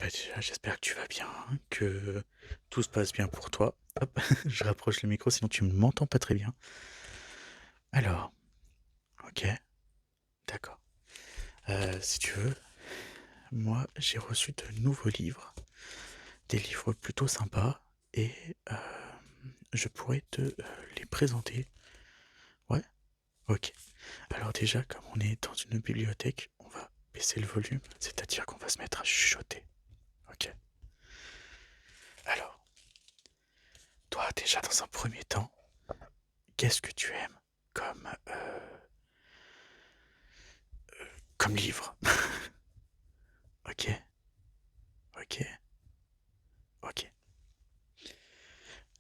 Bah déjà, j'espère que tu vas bien, que tout se passe bien pour toi. Hop, je rapproche le micro, sinon tu ne m'entends pas très bien. Alors, ok, d'accord. Si tu veux, moi j'ai reçu de nouveaux livres, des livres plutôt sympas, et je pourrais te les présenter. Ouais, ok. Alors déjà, comme on est dans une bibliothèque, on va baisser le volume, c'est-à-dire qu'on va se mettre à chuchoter. Ok. Alors, toi déjà dans un premier temps, qu'est-ce que tu aimes comme, comme livre? Ok, ok, ok.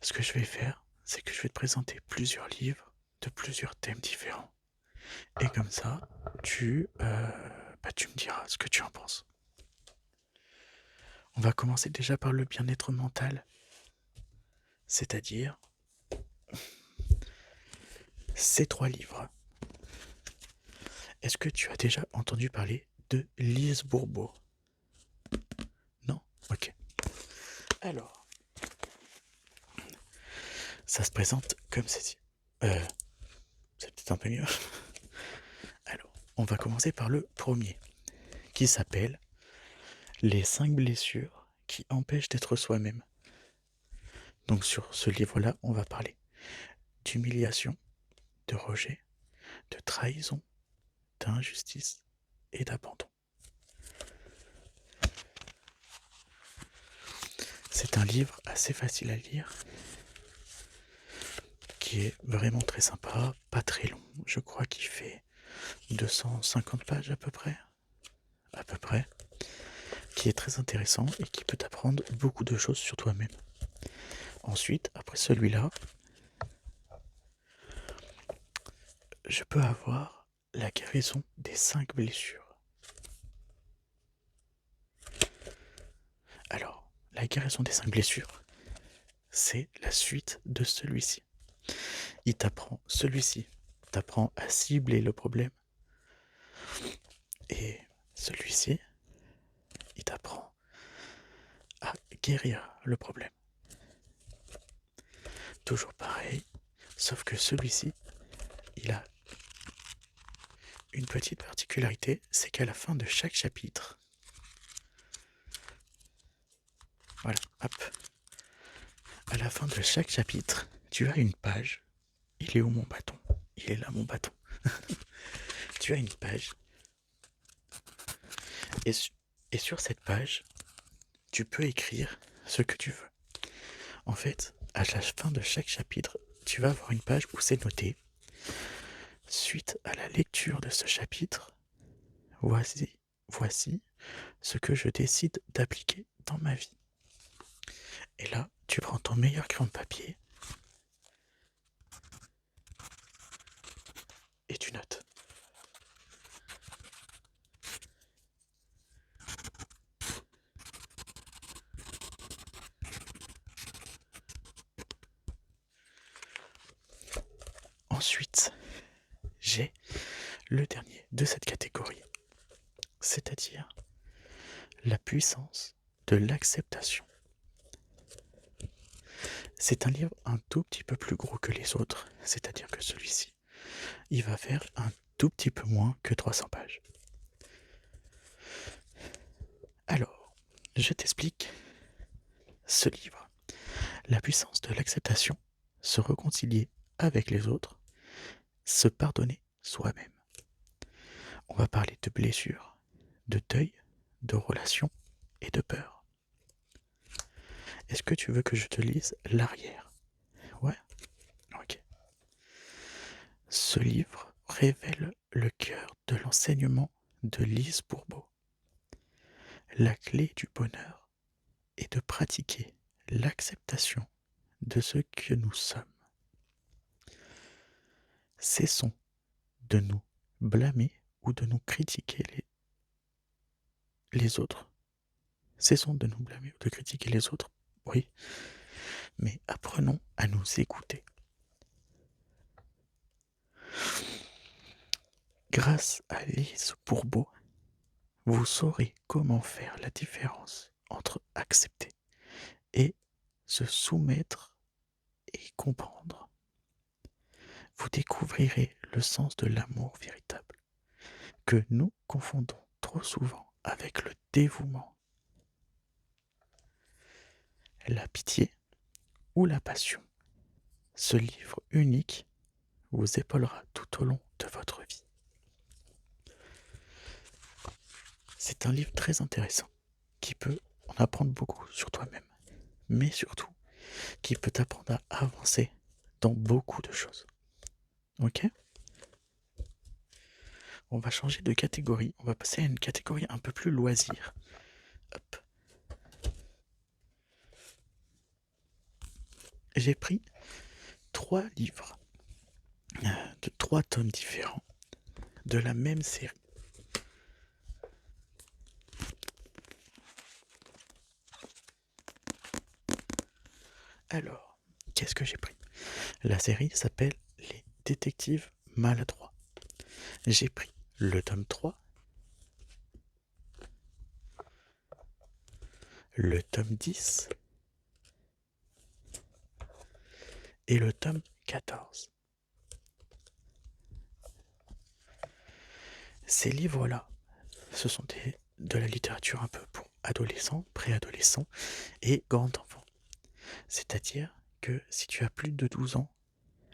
Ce que je vais faire, c'est que je vais te présenter plusieurs livres de plusieurs thèmes différents. Et comme ça, tu me diras ce que tu en penses. On va commencer déjà par le bien-être mental, c'est-à-dire ces trois livres. Est-ce que tu as déjà entendu parler de Lise Bourbeau? Non? Ok. Alors, ça se présente comme ceci. C'est peut-être un peu mieux. Alors, on va commencer par le premier, qui s'appelle Les 5 blessures qui empêchent d'être soi-même. Donc sur ce livre-là, on va parler d'humiliation, de rejet, de trahison, d'injustice et d'abandon. C'est un livre assez facile à lire, qui est vraiment très sympa, pas très long. Je crois qu'il fait 250 pages à peu près, qui est très intéressant et qui peut t'apprendre beaucoup de choses sur toi-même. Ensuite, après celui-là, je peux avoir La guérison des 5 blessures. Alors, La guérison des 5 blessures, c'est la suite de celui-ci. Celui-ci t'apprend à cibler le problème, et celui-ci, il t'apprend à guérir le problème. Toujours pareil, sauf que celui-ci, il a une petite particularité, c'est qu'à la fin de chaque chapitre, voilà, hop, à la fin de chaque chapitre, tu as une page. Il est où mon bâton? Il est là mon bâton. Tu as une page, et, et sur cette page, tu peux écrire ce que tu veux. En fait, à la fin de chaque chapitre, tu vas avoir une page où c'est noté: suite à la lecture de ce chapitre, voici ce que je décide d'appliquer dans ma vie. Et là, tu prends ton meilleur crayon de papier et tu notes. Ensuite, j'ai le dernier de cette catégorie, c'est-à-dire la puissance de l'acceptation. C'est un livre un tout petit peu plus gros que les autres, c'est-à-dire que celui-ci, il va faire un tout petit peu moins que 300 pages. Alors, je t'explique ce livre. La puissance de l'acceptation, se réconcilier avec les autres, se pardonner soi-même. On va parler de blessures, de deuil, de relations et de peur. Est-ce que tu veux que je te lise l'arrière? Ouais, ok. Ce livre révèle le cœur de l'enseignement de Lise Bourbeau. La clé du bonheur est de pratiquer l'acceptation de ce que nous sommes. Cessons de nous blâmer ou de nous critiquer les autres. Cessons de nous blâmer ou de critiquer les autres, oui, mais apprenons à nous écouter. Grâce à Lise Bourbeau, vous saurez comment faire la différence entre accepter et se soumettre et comprendre. Vous découvrirez le sens de l'amour véritable, que nous confondons trop souvent avec le dévouement, la pitié ou la passion. Ce livre unique vous épaulera tout au long de votre vie. C'est un livre très intéressant qui peut en apprendre beaucoup sur toi-même, mais surtout qui peut t'apprendre à avancer dans beaucoup de choses. Ok ? On va changer de catégorie, on va passer à une catégorie un peu plus loisir. Hop. J'ai pris 3 livres de 3 tomes différents de la même série. Alors, qu'est-ce que j'ai pris ? La série s'appelle Les détectives maladroits. J'ai pris le tome 3, le tome 10 et le tome 14. Ces livres-là, ce sont de la littérature un peu pour adolescents, préadolescents et grands enfants. C'est-à-dire que si tu as plus de 12 ans,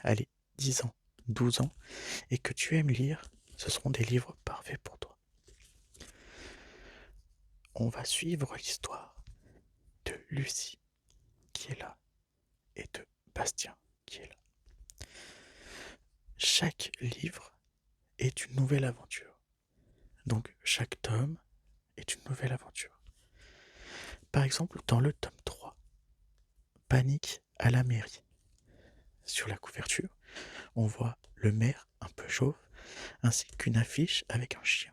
allez, 10 ans, 12 ans, et que tu aimes lire, ce seront des livres parfaits pour toi. On va suivre l'histoire de Lucie, qui est là, et de Bastien, qui est là. Chaque livre est une nouvelle aventure. Donc chaque tome est une nouvelle aventure. Par exemple, dans le tome 3, Panique à la mairie. Sur la couverture, on voit le maire un peu chauve, ainsi qu'une affiche avec un chien.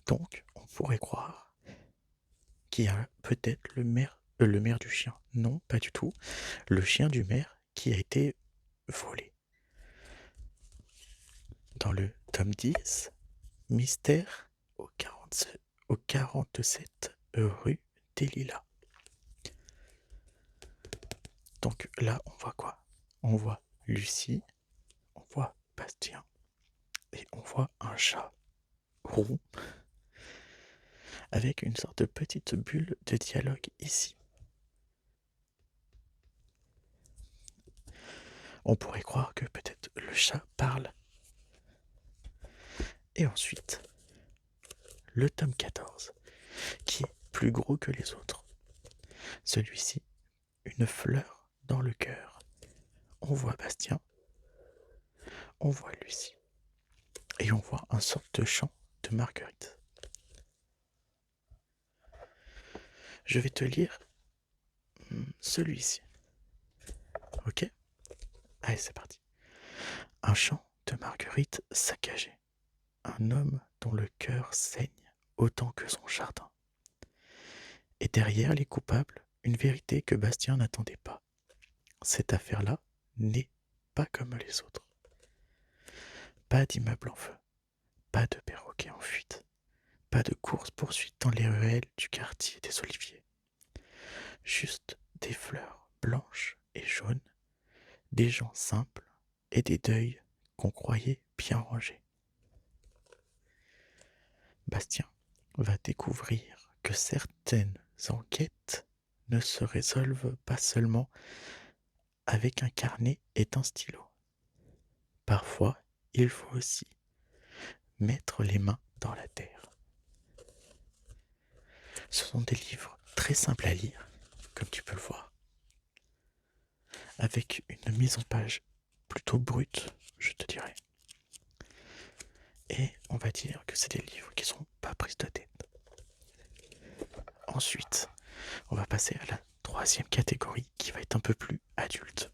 Donc, on pourrait croire qu'il y a peut-être le maire du chien. Non, pas du tout. Le chien du maire qui a été volé. Dans le tome 10, Mystère au 47 rue des Lilas. Donc là, on voit quoi ? On voit Lucie, on voit Bastien et on voit un chat roux avec une sorte de petite bulle de dialogue ici. On pourrait croire que peut-être le chat parle. Et ensuite, le tome 14, qui est plus gros que les autres. Celui-ci, une fleur dans le cœur. On voit Bastien, on voit Lucie, et on voit un sorte de chant de Marguerite. Je vais te lire celui-ci. Ok ? Allez, c'est parti. Un chant de Marguerite saccagé. Un homme dont le cœur saigne autant que son jardin. Et derrière les coupables, une vérité que Bastien n'attendait pas. Cette affaire-là n'est pas comme les autres. Pas d'immeuble en feu, pas de perroquet en fuite, pas de course-poursuite dans les ruelles du quartier des Oliviers. Juste des fleurs blanches et jaunes, des gens simples et des deuils qu'on croyait bien rangés. Bastien va découvrir que certaines enquêtes ne se résolvent pas seulement avec un carnet et un stylo. Parfois, il faut aussi mettre les mains dans la terre. Ce sont des livres très simples à lire, comme tu peux le voir, avec une mise en page plutôt brute, je te dirais. Et on va dire que c'est des livres qui sont pas pris de tête. Ensuite, on va passer à la 3e catégorie qui va être un peu plus adulte.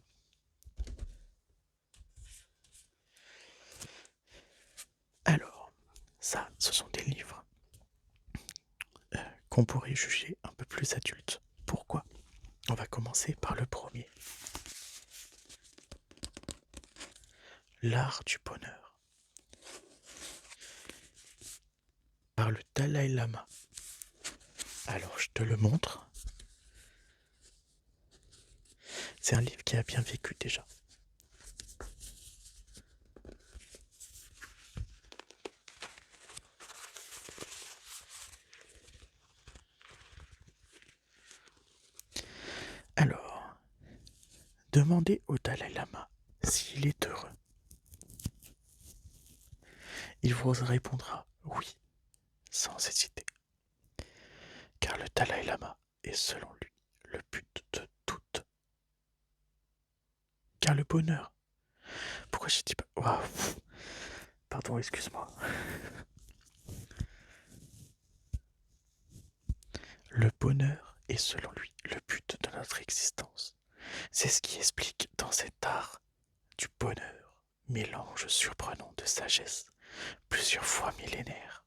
Alors, ça, ce sont des livres qu'on pourrait juger un peu plus adultes. Pourquoi ? On va commencer par le premier. L'art du bonheur. Par le Dalai Lama. Alors, je te le montre. C'est un livre qui a bien vécu déjà. Alors, demandez au Dalai Lama s'il est heureux. Il vous répondra oui, sans hésiter. Car le Dalai Lama est selon lui le but de toute. Car le bonheur. Pourquoi j'ai dit pas. Waouh. Pardon, excuse-moi. Le bonheur est selon lui le but de notre existence. C'est ce qui explique dans cet art du bonheur, mélange surprenant de sagesse, plusieurs fois millénaire,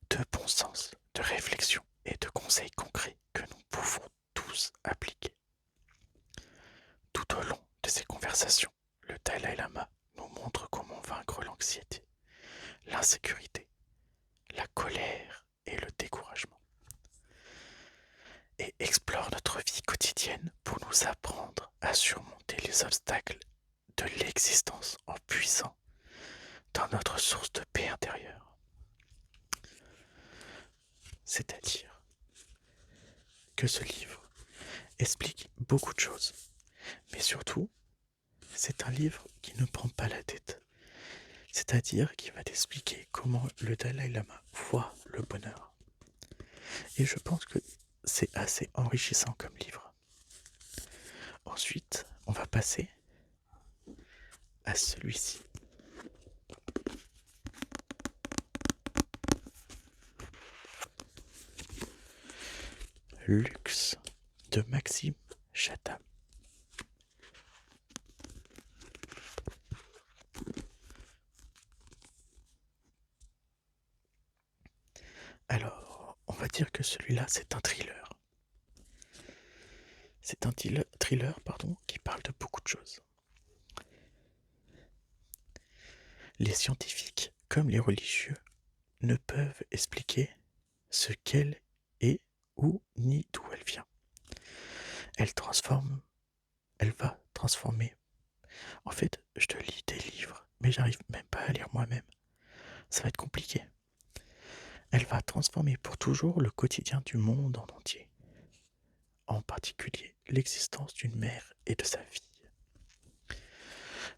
de bon sens, de réflexion et de conseils concrets que nous pouvons tous appliquer. Tout au long de ces conversations, le Dalai Lama nous montre comment vaincre l'anxiété, l'insécurité, la colère et le découragement, et explore notre vie quotidienne pour nous apprendre à surmonter les obstacles de l'existence en puissant dans notre source de paix intérieure. C'est-à-dire que ce livre explique beaucoup de choses, mais surtout, c'est un livre qui ne prend pas la tête. C'est-à-dire qu'il va t'expliquer comment le Dalai Lama voit le bonheur. Et je pense que c'est assez enrichissant comme livre. Ensuite, on va passer à celui-ci. Luxe de Maxime Chatham. Alors, on va dire que celui-là, c'est un thriller. C'est un thriller, qui parle de beaucoup de choses. Les scientifiques, comme les religieux, ne peuvent expliquer ce qu'elle est ou ni d'où elle vient. Elle va transformer. En fait, je te lis des livres, mais j'arrive même pas à lire moi-même. Ça va être compliqué. Elle va transformer pour toujours le quotidien du monde en entier, en particulier l'existence d'une mère et de sa fille,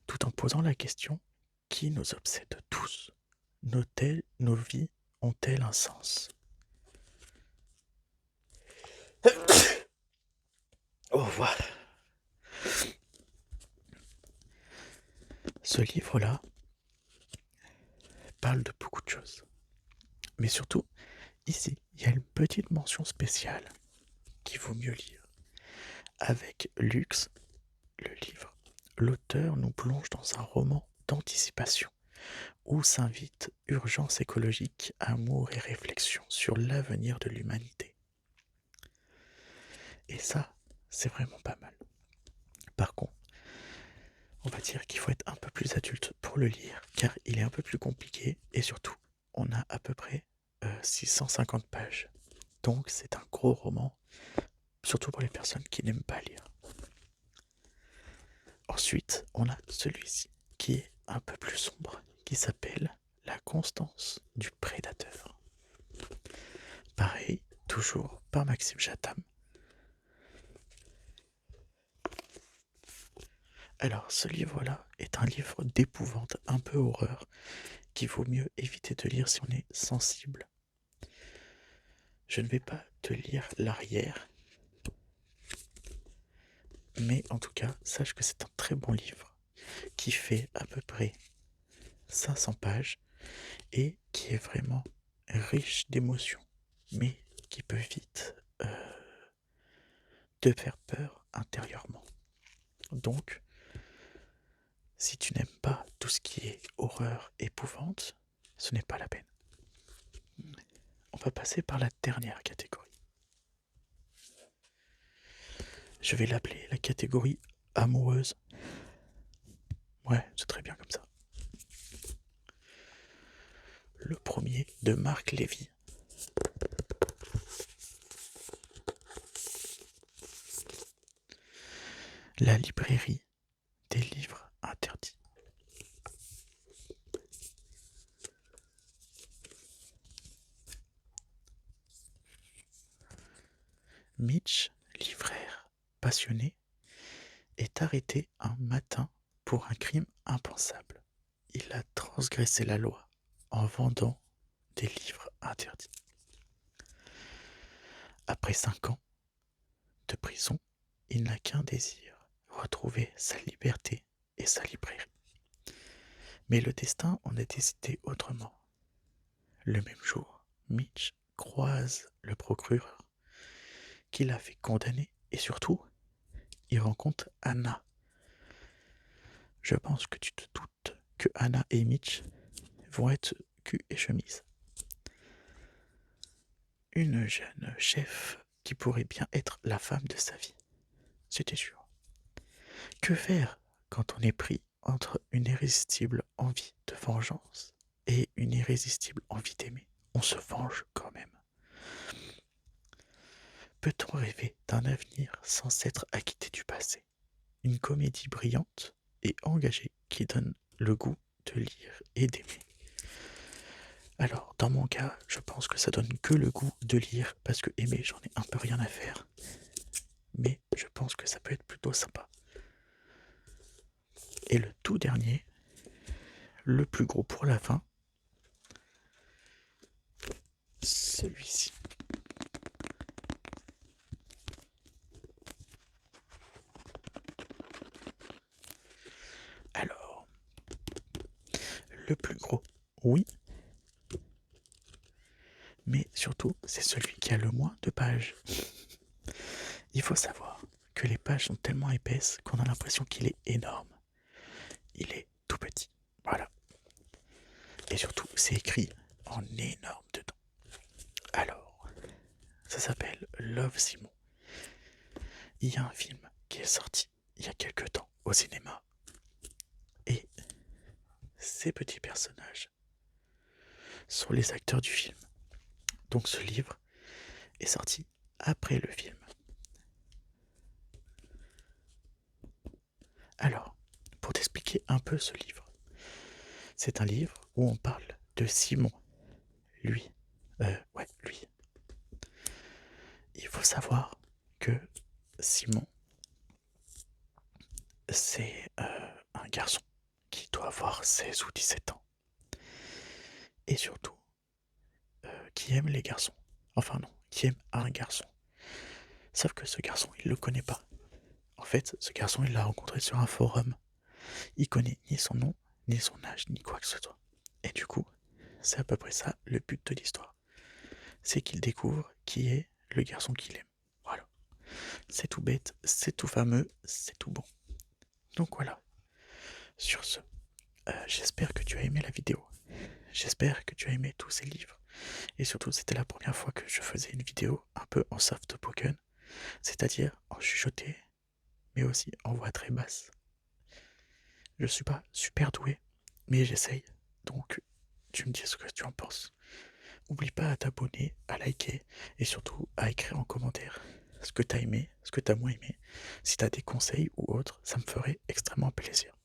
tout en posant la question qui nous obsède tous. Nos vies ont-elles un sens? Oh, voilà. Ce livre-là parle de beaucoup de choses. Mais surtout, ici, il y a une petite mention spéciale qu'il vaut mieux lire. Avec Luxe, le livre, l'auteur nous plonge dans un roman d'anticipation où s'invite urgence écologique, amour et réflexion sur l'avenir de l'humanité. Et ça, c'est vraiment pas mal. Par contre, on va dire qu'il faut être un peu plus adulte pour le lire, car il est un peu plus compliqué, et surtout, on a à peu près 650 pages. Donc c'est un gros roman, surtout pour les personnes qui n'aiment pas lire. Ensuite, on a celui-ci, qui est un peu plus sombre, qui s'appelle La constance du prédateur. Pareil, toujours par Maxime Chatham. Alors, ce livre-là est un livre d'épouvante, un peu horreur, qu'il vaut mieux éviter de lire si on est sensible. Je ne vais pas te lire l'arrière, mais en tout cas, sache que c'est un très bon livre, qui fait à peu près 500 pages, et qui est vraiment riche d'émotions, mais qui peut vite te faire peur intérieurement. Donc, si tu n'aimes pas tout ce qui est horreur, épouvante, ce n'est pas la peine. On va passer par la dernière catégorie. Je vais l'appeler la catégorie amoureuse. Ouais, c'est très bien comme ça. Le premier de Marc Lévy. La librairie des livres interdits. Mitch, livraire passionné, est arrêté un matin pour un crime impensable. Il a transgressé la loi en vendant des livres interdits. Après 5 ans de prison, il n'a qu'un désir, retrouver sa liberté et sa librairie. Mais le destin en a décidé autrement. Le même jour, Mitch croise le procureur qui l'a fait condamner et surtout, il rencontre Anna. Je pense que tu te doutes que Anna et Mitch vont être cul et chemise. Une jeune chef qui pourrait bien être la femme de sa vie. C'était sûr. Que faire quand on est pris entre une irrésistible envie de vengeance et une irrésistible envie d'aimer? On se venge quand même. Peut-on rêver d'un avenir sans s'être acquitté du passé? Une comédie brillante et engagée qui donne le goût de lire et d'aimer. Alors, dans mon cas, je pense que ça donne que le goût de lire, parce que aimer, j'en ai un peu rien à faire. Mais je pense que ça peut être plutôt sympa. Et le tout dernier, le plus gros pour la fin, celui-ci. Alors, le plus gros, oui, mais surtout, c'est celui qui a le moins de pages. Il faut savoir que les pages sont tellement épaisses qu'on a l'impression qu'il est énorme. Il est tout petit, voilà. Et surtout, c'est écrit en énorme dedans. Alors, ça s'appelle Love Simon. Il y a un film qui est sorti il y a quelque temps au cinéma. Et ces petits personnages sont les acteurs du film. Donc ce livre est sorti après le film. Alors, pour t'expliquer un peu ce livre, c'est un livre où on parle de Simon. Lui. Lui. Il faut savoir que Simon, c'est un garçon qui doit avoir 16 ou 17 ans. Et surtout, qui aime les garçons. Enfin non, qui aime un garçon. Sauf que ce garçon, il le connaît pas. En fait, ce garçon, il l'a rencontré sur un forum. Il connaît ni son nom, ni son âge, ni quoi que ce soit. Et du coup, c'est à peu près ça le but de l'histoire. C'est qu'il découvre qui est le garçon qu'il aime. Voilà. C'est tout bête, c'est tout fameux, c'est tout bon. Donc voilà. Sur ce, j'espère que tu as aimé la vidéo. J'espère que tu as aimé tous ces livres. Et surtout, c'était la première fois que je faisais une vidéo un peu en soft spoken, c'est-à-dire en chuchoté, mais aussi en voix très basse. Je suis pas super doué, mais j'essaye. Donc, tu me dis ce que tu en penses. N'oublie pas à t'abonner, à liker et surtout à écrire en commentaire ce que tu as aimé, ce que tu as moins aimé. Si tu as des conseils ou autres, ça me ferait extrêmement plaisir.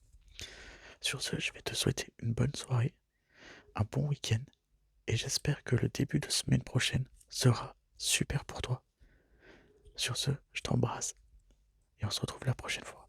Sur ce, je vais te souhaiter une bonne soirée, un bon week-end et j'espère que le début de semaine prochaine sera super pour toi. Sur ce, je t'embrasse et on se retrouve la prochaine fois.